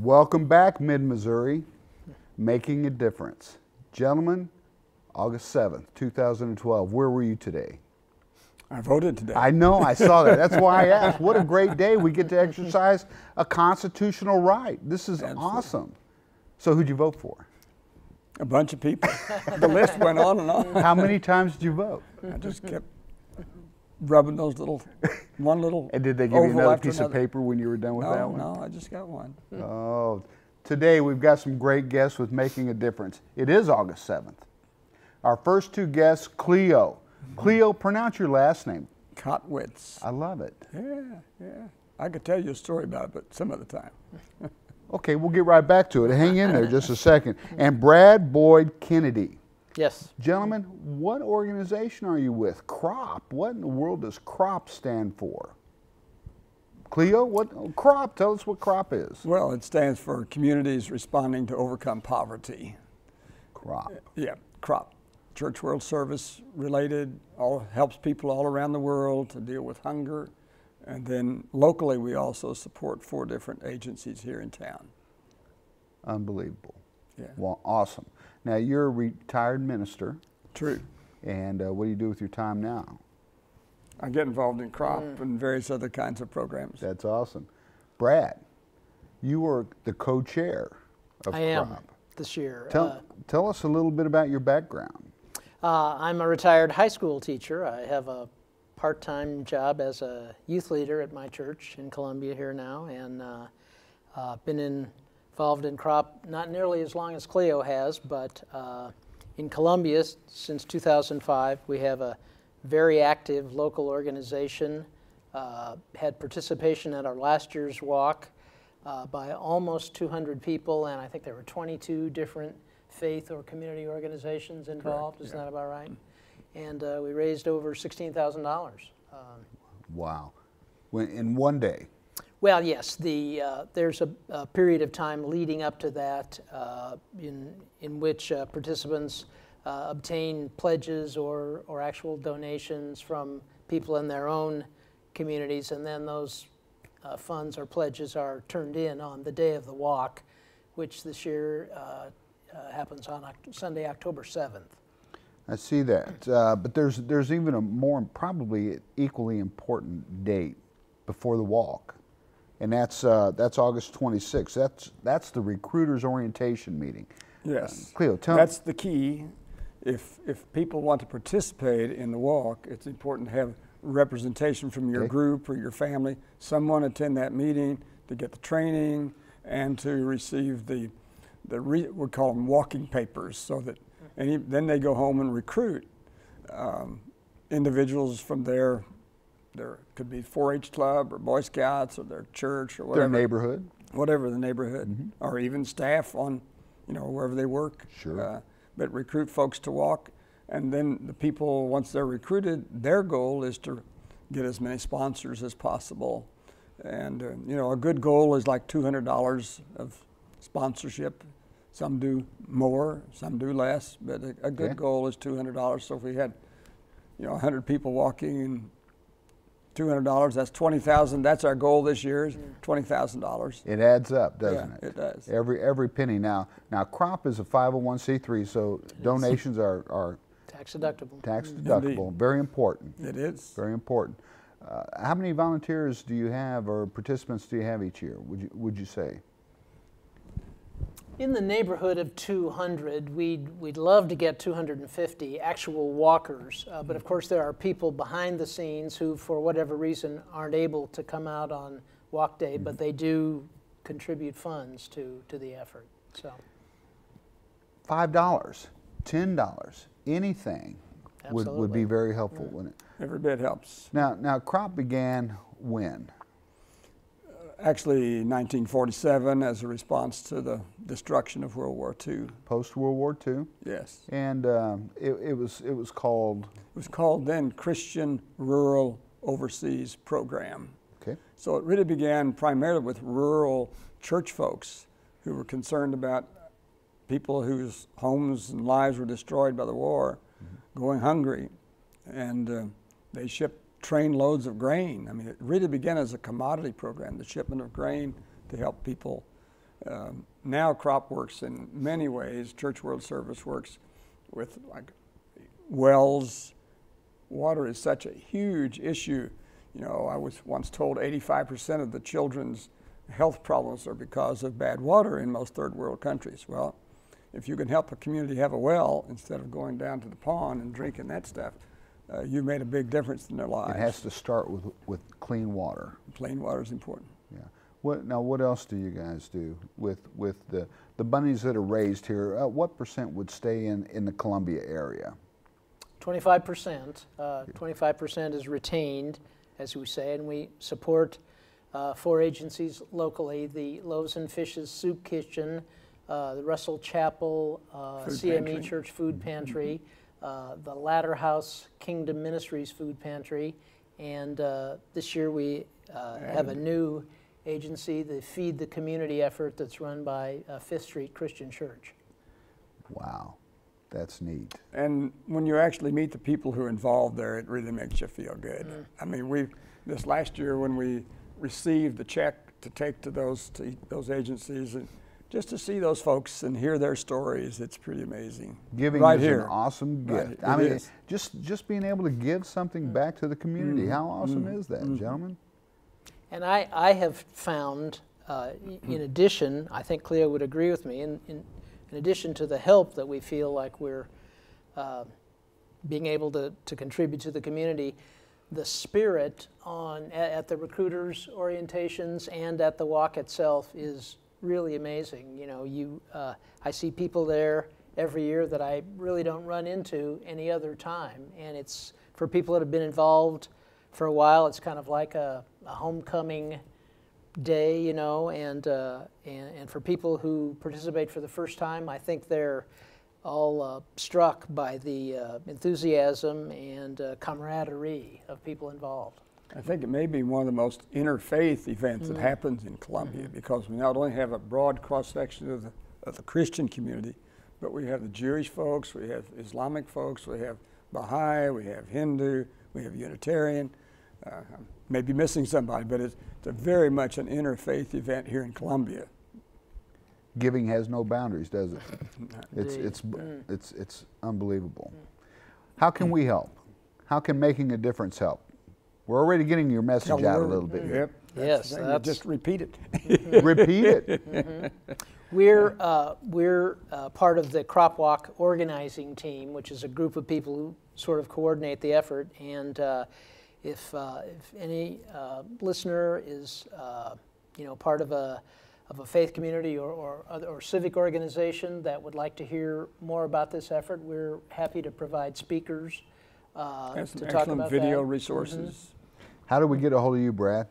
Welcome back, Mid-Missouri, Making a Difference. Gentlemen, August 7th, 2012, where were you today? I voted today. I know, I saw that. That's why I asked. What a great day. We get to exercise a constitutional right. This is awesome. So who'd you vote for? A bunch of people. The list went on and on. How many times did you vote? I just kept rubbing those one little And did they give you another piece of paper when you were done with that one? No, I just got one. Oh, today we've got some great guests with Making a Difference. It is August 7th. Our first two guests, Cleo. Cleo, pronounce your last name. Kotwitz. I love it. Yeah. I could tell you a story about it, but some other time. Okay, we'll get right back to it. Hang in there just a second. And Brad Boyd Kennedy. Yes. Gentlemen, what organization are you with? CROP. What in the world does CROP stand for? Cleo, what CROP? Tell us what CROP is. Well, it stands for Communities Responding to Overcome Poverty. CROP. Yeah, CROP. Church World Service related, helps people all around the world to deal with hunger. And then locally, we also support 4 different agencies here in town. Unbelievable. Yeah. Well, awesome. Now, you're a retired minister. True. And what do you do with your time now? I get involved in CROP and various other kinds of programs. That's awesome. Brad, you are the co-chair of CROP. I am this year. Tell us a little bit about your background. I'm a retired high school teacher. I have a part-time job as a youth leader at my church in Columbia here now, and been involved in CROP not nearly as long as Cleo has, but in Columbia since 2005. We have a very active local organization, had participation at our last year's walk by almost 200 people, and I think there were 22 different faith or community organizations involved. Correct. Isn't that about right? And we raised over $16,000. Wow. In one day? Well, yes. There's a period of time leading up to that in which participants obtain pledges or actual donations from people in their own communities, and then those funds or pledges are turned in on the day of the walk, which this year happens on Sunday, October 7th. I see that, but there's even a more, probably equally important date before the walk, and that's August 26th. That's the recruiters orientation meeting. Yes, Cleo, that's the key. If people want to participate in the walk, it's important to have representation from your group or your family. Someone attend that meeting to get the training and to receive we call them walking papers, so that then they go home and recruit individuals from there could be 4-H club or Boy Scouts or their church or whatever. Their neighborhood. Whatever the neighborhood, or even staff on, wherever they work. Sure. But recruit folks to walk, and then the people, once they're recruited, their goal is to get as many sponsors as possible. And a good goal is like $200 of sponsorship. Some do more, some do less, but a good goal is $200. So if we had, 100 people walking and $200, that's $20,000. That's our goal this year, is $20,000. It adds up, doesn't it? It does. Every penny. Now CROP is a 501c3, so donations are tax deductible. Tax deductible. Indeed. Very important. It is. Very important. How many volunteers do you have, or participants do you have each year? Would you say? In the neighborhood of 200. We'd love to get 250 actual walkers, but of course there are people behind the scenes who, for whatever reason, aren't able to come out on walk day, but they do contribute funds to the effort. So $5, $10, anything would be very helpful, wouldn't it? Every bit helps. Now CROP began when? Actually, 1947, as a response to the destruction of World War II. Post-World War II? Yes. And it was called? It was called then Christian Rural Overseas Program. Okay. So it really began primarily with rural church folks who were concerned about people whose homes and lives were destroyed by the war, going hungry, and they shipped train loads of grain. I mean, it really began as a commodity program, the shipment of grain to help people Now crop works in many ways. Church World Service works with like wells. Water is such a huge issue. You know, I was once told 85% of the children's health problems are because of bad water in most third world countries. Well, if you can help a community have a well instead of going down to the pond and drinking that stuff, you made a big difference in their lives. It has to start with clean water. Clean water is important. Yeah. What else do you guys do with the bunnies that are raised here? What percent would stay in the Columbia area? 25%. 25% is retained, as we say, and we support 4 agencies locally: the Loaves and Fishes Soup Kitchen, the Russell Chapel CME Pantry. Church Food Pantry, the Ladder House Kingdom Ministries Food Pantry, and this year we have a new agency, the Feed the Community effort that's run by Fifth Street Christian Church. Wow, that's neat. And when you actually meet the people who are involved there, it really makes you feel good. I mean, this last year when we received the check to take to those agencies, and just to see those folks and hear their stories, it's pretty amazing. Giving right is here. an awesome gift. Right, I mean, is. just being able to give something back to the community. How awesome is that, gentlemen? And I have found, in addition, I think Cleo would agree with me, in addition to the help that we feel like we're being able to contribute to the community, the spirit at the recruiters' orientations and at the walk itself is really amazing. You know, I see people there every year that I really don't run into any other time, and it's for people that have been involved for a while. It's kind of like a homecoming day, you know, and for people who participate for the first time, I think they're all struck by the enthusiasm and camaraderie of people involved. I think it may be one of the most interfaith events that happens in Columbia, because we not only have a broad cross-section of the Christian community, but we have the Jewish folks, we have Islamic folks, we have Baha'i, we have Hindu, we have Unitarian. Maybe missing somebody, but it's very much an interfaith event here in Columbia. Giving has no boundaries, does it? It's unbelievable. How can we help? How can making a difference help? We're already getting your message out a little bit here. Yep. Yes, that's just repeat it. Repeat it. We're part of the Crop Walk organizing team, which is a group of people who sort of coordinate the effort. And if any listener is part of a faith community or civic organization that would like to hear more about this effort, we're happy to provide speakers to talk about video that. resources. How do we get a hold of you, Brad?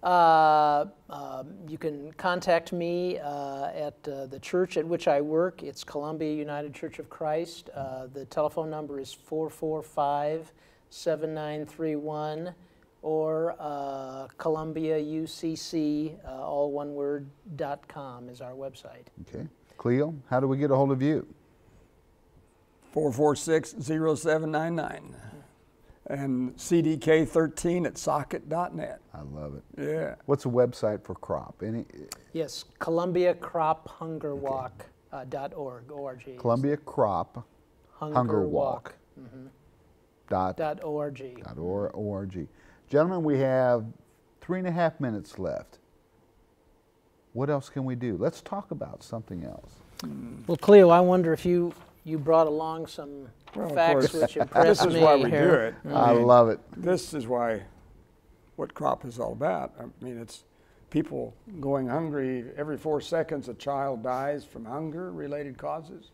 You can contact me at the church at which I work. It's Columbia United Church of Christ. The telephone number is 445-7931, or ColumbiaUCC, all one word, .com is our website. Okay. Cleo, how do we get a hold of you? 446-0799. And CDK13 at socket.net. I love it. Yeah. What's the website for crop? Yes, ColumbiaCropHungerWalk.org. O-R-G. Columbia Crop Hunger Walk. .org. .org. Gentlemen, we have 3.5 minutes left. What else can we do? Let's talk about something else. Well, Cleo, I wonder if you brought along some facts which impressed me. This is why we here. do it. I love it. This is what crop is all about. I mean, it's people going hungry. Every 4 seconds, a child dies from hunger-related causes.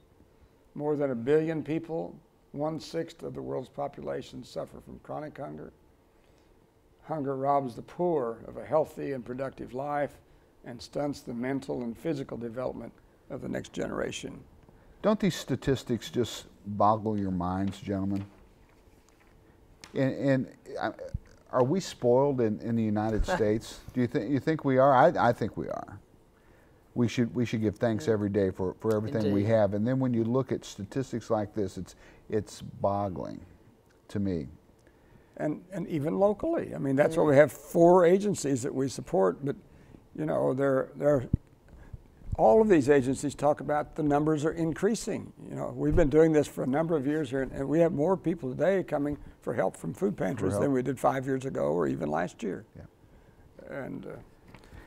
More than 1 billion people, 1/6 of the world's population, suffer from chronic hunger. Hunger robs the poor of a healthy and productive life and stunts the mental and physical development of the next generation. Don't these statistics just boggle your minds, gentlemen? And are we spoiled in the United States? Do you think we are? I think we are. We should give thanks every day for everything we have. And then when you look at statistics like this, it's boggling to me. And even locally. I mean, that's why we have 4 agencies that we support, but you know, they're all of these agencies talk about the numbers are increasing. You know, we've been doing this for a number of years here, and we have more people today coming for help from food pantries than we did 5 years ago or even last year. Yeah. And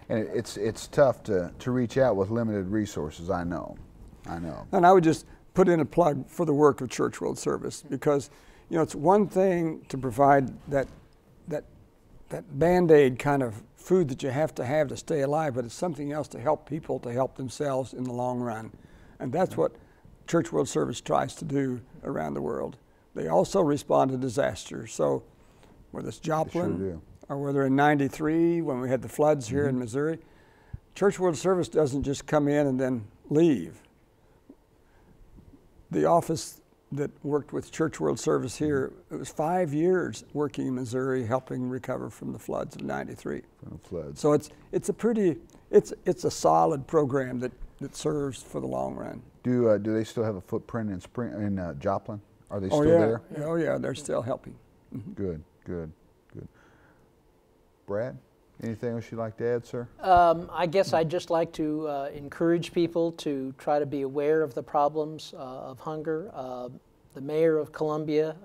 it's tough to reach out with limited resources. I know. And I would just put in a plug for the work of Church World Service, because you know, it's one thing to provide that Band-Aid kind of food that you have to stay alive, but it's something else to help people to help themselves in the long run. And that's what Church World Service tries to do around the world. They also respond to disasters. So whether it's Joplin or whether in '93 when we had the floods here in Missouri, Church World Service doesn't just come in and then leave. The office that worked with Church World Service here, it was 5 years working in Missouri, helping recover from the floods of '93. From the floods. So it's a solid program that serves for the long run. Do they still have a footprint in Joplin? Are they still there? Oh yeah, they're still helping. Good. Brad, anything else you'd like to add, sir? I guess I'd just like to encourage people to try to be aware of the problems of hunger. The mayor of Columbia,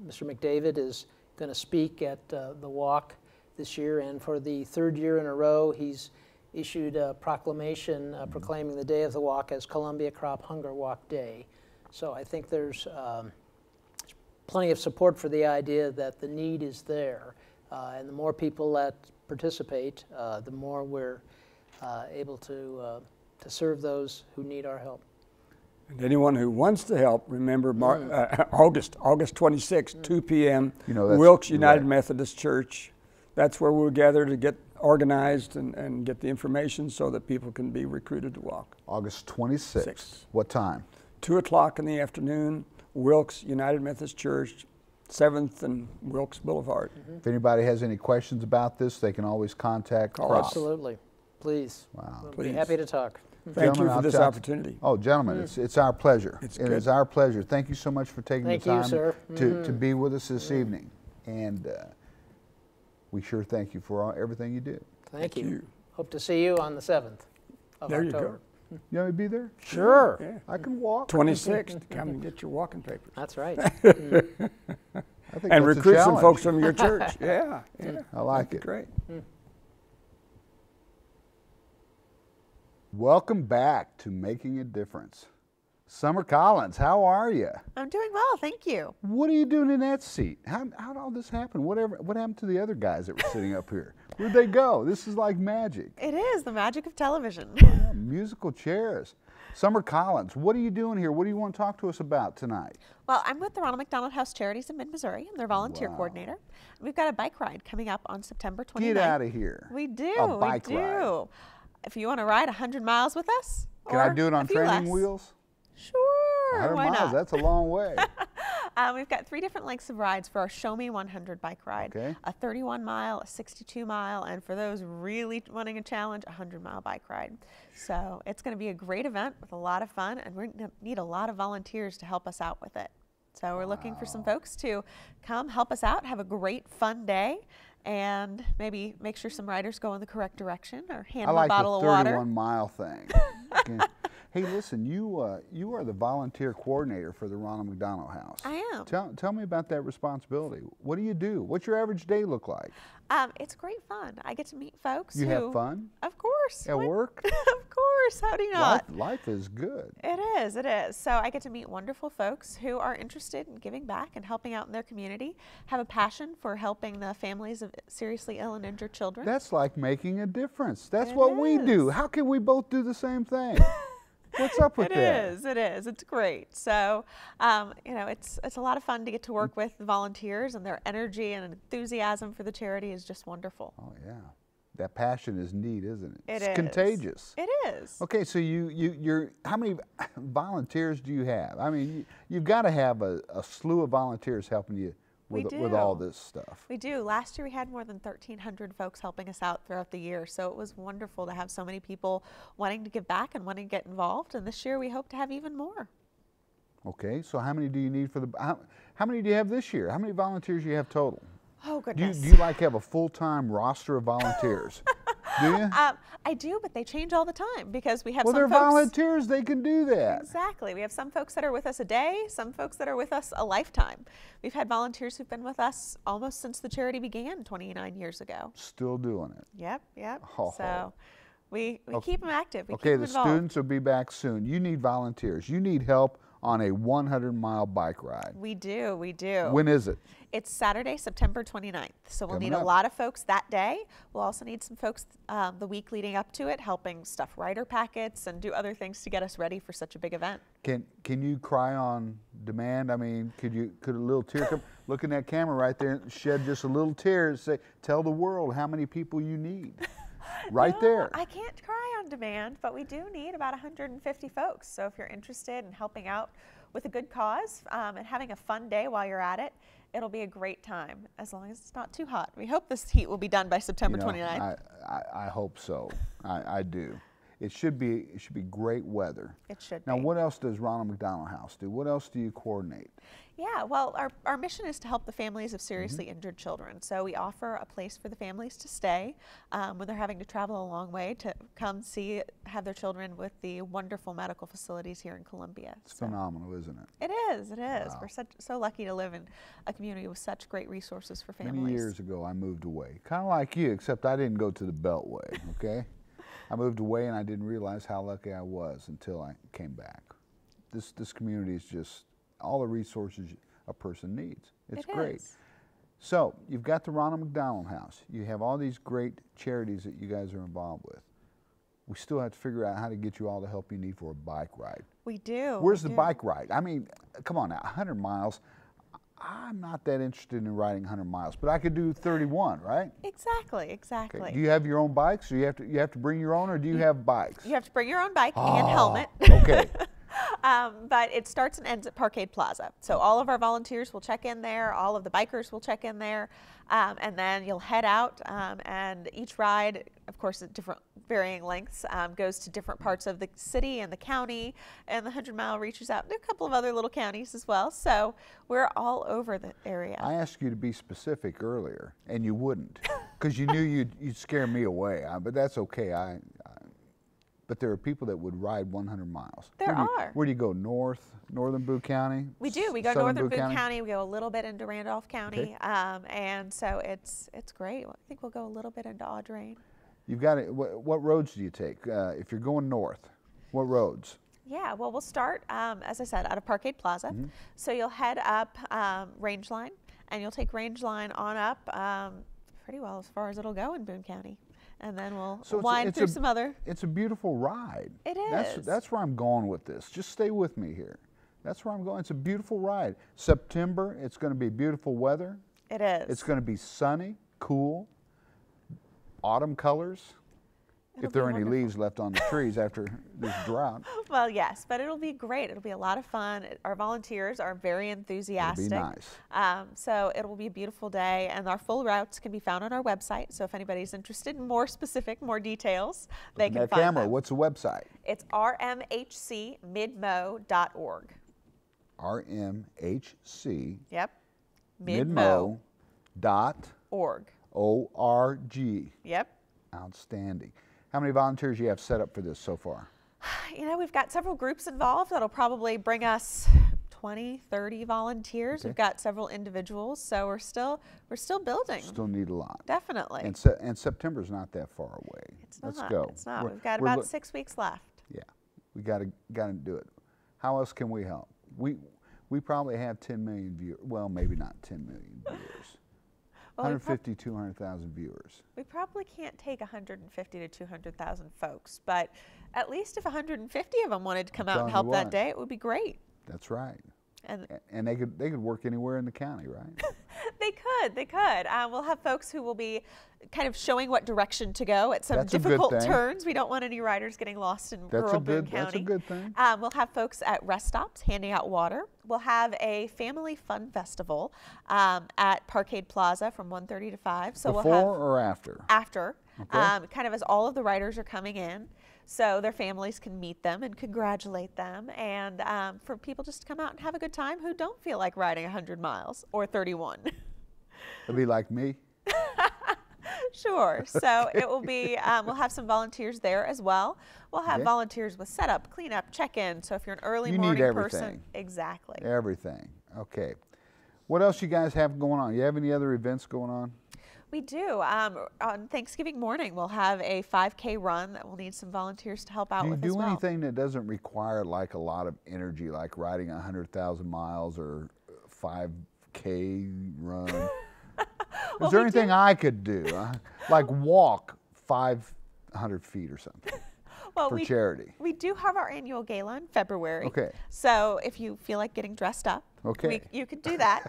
Mr. McDavid, is going to speak at the walk this year, and for the third year in a row, he's issued a proclamation proclaiming the day of the walk as Columbia Crop Hunger Walk Day. So I think there's plenty of support for the idea that the need is there, and the more people that participate, the more we're able to serve those who need our help. And anyone who wants to help, remember August 26th, 2 p.m., Wilkes United Methodist Church. That's where we'll gather to get organized and get the information so that people can be recruited to walk. August 26th. What time? 2 o'clock in the afternoon, Wilkes United Methodist Church, 7th and Wilkes Boulevard. If anybody has any questions about this, they can always contact Crop. Absolutely. Please. Wow. We'll be happy to talk. Thank you for this opportunity. Oh, gentlemen, it's our pleasure. It is our pleasure. Thank you so much for taking the time to be with us this evening. And we sure thank you for everything you do. Thank you. Hope to see you on the 7th of there October. You go. You want me to be there? Sure. Yeah. I can walk. 26th. Come and get your walking papers. That's right. I think and that's recruit a some folks from your church. Yeah. I like it. Great. Welcome back to Making a Difference. Summer Collins, how are you? I'm doing well, thank you. What are you doing in that seat? How did all this happen? What happened to the other guys that were sitting up here? Where'd they go? This is like magic. It is the magic of television. Yeah, musical chairs. Summer Collins, what are you doing here? What do you want to talk to us about tonight? Well, I'm with the Ronald McDonald House Charities in mid-Missouri. I'm their volunteer coordinator. We've got a bike ride coming up on September 29th. Get out of here. We do. A bike ride. If you want to ride 100 miles with us, can I do it on training wheels? Sure. 100 why miles, not? that's a long way. We've got 3 different lengths of rides for our Show Me 100 bike ride. Okay. A 31 mile, a 62 mile, and for those really wanting a challenge, a 100-mile bike ride. So it's going to be a great event with a lot of fun, and we're going to need a lot of volunteers to help us out with it. So we're looking for some folks to come help us out, have a great fun day, and maybe make sure some riders go in the correct direction or hand them a bottle of water. I like the 31-mile thing. Okay. Hey, listen, you are the volunteer coordinator for the Ronald McDonald House. I am. Tell me about that responsibility. What do you do? What's your average day look like? It's great fun. I get to meet folks You have fun? Of course. At work? Of course. How do you not? Life is good. It is. It is. So I get to meet wonderful folks who are interested in giving back and helping out in their community, have a passion for helping the families of seriously ill and injured children. That's like making a difference. That's what we do. How can we both do the same thing? What's up with that? It is. It's great. So, it's a lot of fun to get to work with the volunteers, and their energy and enthusiasm for the charity is just wonderful. Oh yeah, that passion is neat, isn't it? It's contagious. It is. Okay, so you're how many volunteers do you have? I mean, you've got to have a slew of volunteers helping you with all this stuff. We do. Last year we had more than 1,300 folks helping us out throughout the year, so it was wonderful to have so many people wanting to give back and wanting to get involved, and this year we hope to have even more. Okay, so how many do you need for how many do you have this year? How many volunteers do you have total? Oh, goodness. Do you like have a full-time roster of volunteers? Do you? I do, but they change all the time because we have Well, some they're folks. volunteers. They can do that. Exactly. We have some folks that are with us a day, some folks that are with us a lifetime. We've had volunteers who've been with us almost since the charity began 29 years ago. Still doing it. Yep, yep. Oh. So we keep them active. We Okay, keep the them involved. students will be back soon. You need volunteers. You need help on a 100-mile bike ride. We do, we do. When is it? It's Saturday, September 29th. So we'll Coming need a up. lot of folks that day. We'll also need some folks the week leading up to it, helping stuff rider packets and do other things to get us ready for such a big event. Can you cry on demand? I mean, could a little tear come? Look in that camera right there and shed just a little tear and say, tell the world how many people you need. Right No, there. I can't cry on demand, but we do need about 150 folks. So if you're interested in helping out with a good cause and having a fun day while you're at it, it'll be a great time as long as it's not too hot. We hope this heat will be done by September 29th. I hope so. I do. It should be great weather. It should Now, be. what else does Ronald McDonald House do? What else do you coordinate? Yeah, well, our mission is to help the families of seriously Mm-hmm. injured children. So we offer a place for the families to stay when they're having to travel a long way to come have their children with the wonderful medical facilities here in Columbia. It's phenomenal, isn't it? It is, it is. Wow. We're so lucky to live in a community with such great resources for families. Many years ago, I moved away. Kind of like you, except I didn't go to the Beltway, okay? I moved away and I didn't realize how lucky I was until I came back. This community is just all the resources a person needs. It's great. Is. So you've got the Ronald McDonald House. You have all these great charities that you guys are involved with. We still have to figure out how to get you all the help you need for a bike ride. We do. Where's we the do. bike ride? I mean, come on now, 100 miles. I'm not that interested in riding 100 miles, but I could do 31, right? Exactly, exactly. Okay. Do you have your own bikes? Or you have to bring your own, or do you have bikes? You have to bring your own bike and helmet. Okay. But it starts and ends at Parkade Plaza. So all of our volunteers will check in there, all of the bikers will check in there, and then you'll head out, and each ride, of course, at different varying lengths, goes to different parts of the city and the county, and the 100-mile reaches out to a couple of other little counties as well. So we're all over the area. I asked you to be specific earlier, and you wouldn't, because you knew you'd scare me away. But that's okay. But there are people that would ride 100 miles. There are. Where do you go? Northern Boone County? We do. We go Southern northern Boone County. We go a little bit into Randolph County, and so it's great. I think we'll go a little bit into Audrain. You've got it. What roads do you take if you're going north? What roads? Yeah, well, we'll start, as I said, out of Parkade Plaza. So you'll head up Range Line, and you'll take Range Line on up pretty well as far as it'll go in Boone County. And then we'll wind through some other. It's a beautiful ride. It is. That's where I'm going with this. Just stay with me here. That's where I'm going. It's a beautiful ride. September, it's going to be beautiful weather. It is. It's going to be sunny, cool, autumn colors. If there are any leaves left on the trees after this drought. Well, yes, but it'll be great. It'll be a lot of fun. Our volunteers are very enthusiastic. It'll be nice. So it will be a beautiful day, and our full routes can be found on our website. So if anybody's interested in more details, they can That find camera, them. what's the website? It's rmhcmidmo.org. RMHC Yep. midmo.org. Org. Yep. Outstanding. How many volunteers you have set up for this so far? You know, we've got several groups involved that'll probably bring us 20, 30 volunteers. Okay. We've got several individuals, so we're still building. Still need a lot. Definitely. And September's not that far away. It's Let's not. go. It's not. We're- We've got we're about look- 6 weeks left. Yeah, we got to do it. How else can we help? We probably have 10 million viewers. Well, maybe not 10 million viewers. Well, 150, 200,000 viewers. We probably can't take 150 to 200,000 folks, but at least if 150 of them wanted to come out and telling help you that what. day, it would be great. That's right. And And they could work anywhere in the county, right? They could. We'll have folks who will be kind of showing what direction to go at some That's a good difficult thing. turns. We don't want any riders getting lost in rural Boone County. That's a good thing. We'll have folks at rest stops handing out water. We'll have a family fun festival at Parkade Plaza from 1:30 to 5. So Before we'll have or after? after, Okay. kind of as all of the riders are coming in, so their families can meet them and congratulate them, and for people just to come out and have a good time who don't feel like riding 100 miles or 31. It'd be like me. Sure. So it will be, we'll have some volunteers there as well. We'll have volunteers with setup, cleanup, check-in. So if you're an early morning person. Exactly. Everything. Okay. What else you guys have going on? You have any other events going on? We do. On Thanksgiving morning, we'll have a 5K run that we'll need some volunteers to help out with as well. Do you do anything that doesn't require like a lot of energy, like riding 100,000 miles or 5K run? Is there anything I could do? Like walk 500 feet or something? Well, for charity. We do have our annual gala in February. Okay. So if you feel like getting dressed up, you could do that.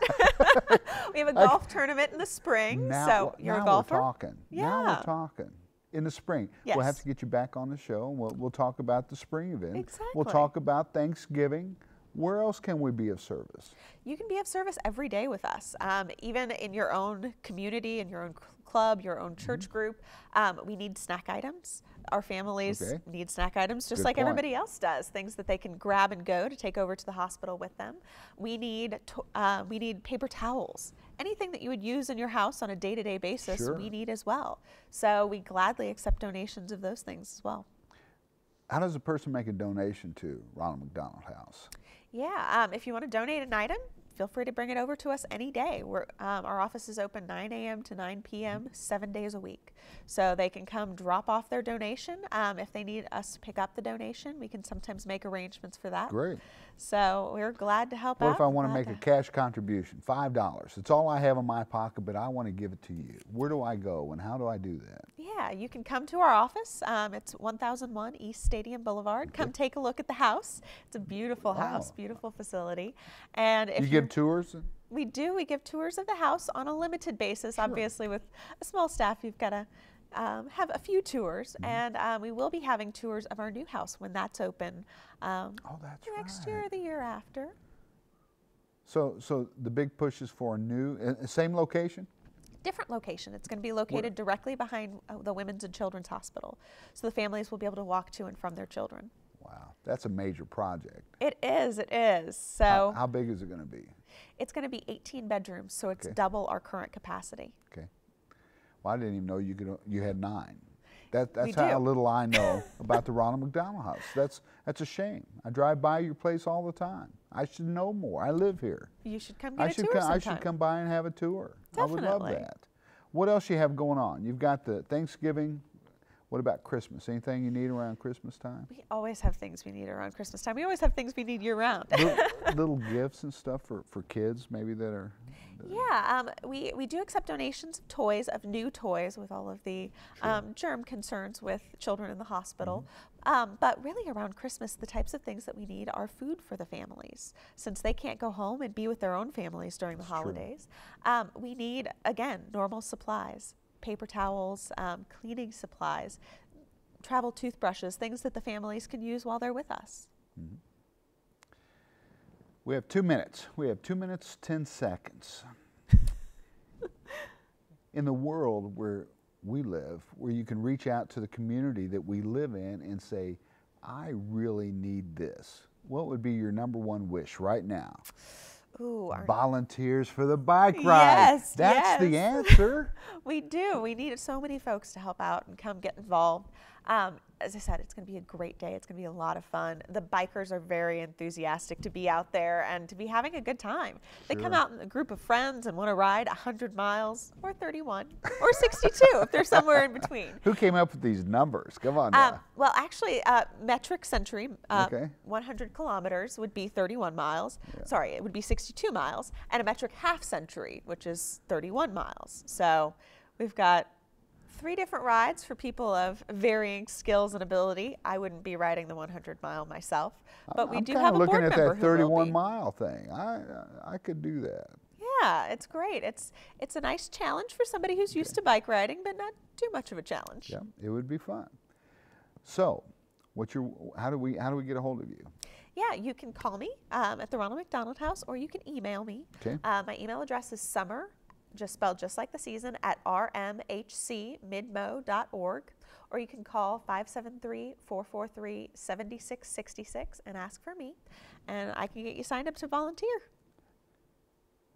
We have a golf tournament in the spring. So you're a golfer. Now we're talking. Yeah. Now we're talking. In the spring. Yes. We'll have to get you back on the show, and we'll talk about the spring event. Exactly. We'll talk about Thanksgiving. Where else can we be of service? You can be of service every day with us, even in your own community, in your own club, your own church group. We need snack items. Our families need snack items just like everybody else does, things that they can grab and go to take over to the hospital with them. We need paper towels. Anything that you would use in your house on a day-to-day basis, we need as well. So we gladly accept donations of those things as well. How does a person make a donation to Ronald McDonald House? Yeah, if you want to donate an item, feel free to bring it over to us any day. Our office is open 9 a.m. to 9 p.m. 7 days a week. So they can come drop off their donation. If they need us to pick up the donation, we can sometimes make arrangements for that. Great. So we're glad to help out. What if I want to make a cash contribution, $5? It's all I have in my pocket, but I want to give it to you. Where do I go and how do I do that? Yeah, you can come to our office. It's 1001 East Stadium Boulevard. Come take a look at the house. It's a beautiful house, beautiful facility. And if you give tours? We do. We give tours of the house on a limited basis. Obviously, with a small staff, you've got to have a few tours. And we will be having tours of our new house when that's open next year or the year after. So the big push is for a new, same location? Different location. It's going to be located directly behind the Women's and Children's Hospital. So the families will be able to walk to and from their children. Wow, that's a major project. It is, it is. So how big is it going to be? It's going to be 18 bedrooms, so it's double our current capacity. Okay. Well, I didn't even know you had 9. That's how little I know about the Ronald McDonald House. That's a shame. I drive by your place all the time. I should know more. I live here. You should come get a tour sometime. I should come by and have a tour. Definitely. I would love that. What else you have going on? You've got the Thanksgiving. What about Christmas? Anything you need around Christmas time? We always have things we need around Christmas time. We always have things we need year-round. little gifts and stuff for kids maybe that are... Yeah, we do accept donations of toys, of new toys with all of the germ concerns with children in the hospital. But really around Christmas, the types of things that we need are food for the families. Since they can't go home and be with their own families during the holidays, we need, again, normal supplies. Paper towels, cleaning supplies, travel toothbrushes, things that the families can use while they're with us. We have 2 minutes. We have 2 minutes, 10 seconds. In the world where we live, where you can reach out to the community that we live in and say, I really need this, what would be your #1 wish right now? Ooh, volunteers for the bike ride. Yes, that's the answer. We do. We need so many folks to help out and come get involved. As I said, it's going to be a great day. It's going to be a lot of fun. The bikers are very enthusiastic to be out there and to be having a good time. They come out in a group of friends and want to ride 100 miles or 31 or 62 if they're somewhere in between. Who came up with these numbers? Come on now. Well, actually, metric century, 100 kilometers would be 31 miles. Yeah. Sorry, it would be 62 miles. And a metric half century, which is 31 miles. So we've got 3 different rides for people of varying skills and ability. I wouldn't be riding the 100-mile myself, but we do have a board member who will be. I'm kind of looking at that 31-mile thing. I could do that. Yeah, it's great. It's a nice challenge for somebody who's used to bike riding, but not too much of a challenge. Yeah, it would be fun. So, how do we get a hold of you? Yeah, you can call me at the Ronald McDonald House, or you can email me. Okay. My email address is summer, just spelled just like the season, at rmhcmidmo.org, or you can call 573-443-7666 and ask for me, and I can get you signed up to volunteer.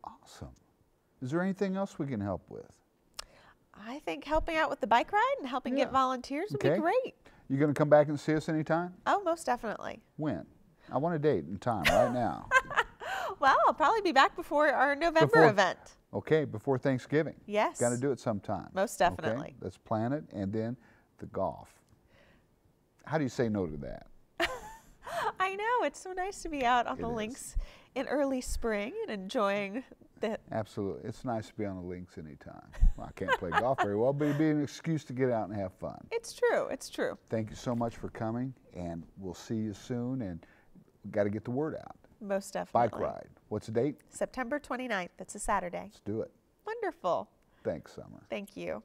Awesome. Is there anything else we can help with? I think helping out with the bike ride and helping get volunteers would be great. You going to come back and see us anytime? Oh, most definitely. When? I want a date and time right now. Well, I'll probably be back before our November event. Okay, before Thanksgiving. Yes. Got to do it sometime. Most definitely. Okay, let's plan it, and then the golf. How do you say no to that? I know, it's so nice to be out on the links in early spring and enjoying the... Absolutely. It's nice to be on the links anytime. Well, I can't play golf very well, but it'd be an excuse to get out and have fun. It's true, it's true. Thank you so much for coming, and we'll see you soon, and we've got to get the word out. Most definitely. Bike ride. What's the date? September 29th. It's a Saturday. Let's do it. Wonderful. Thanks, Summer. Thank you.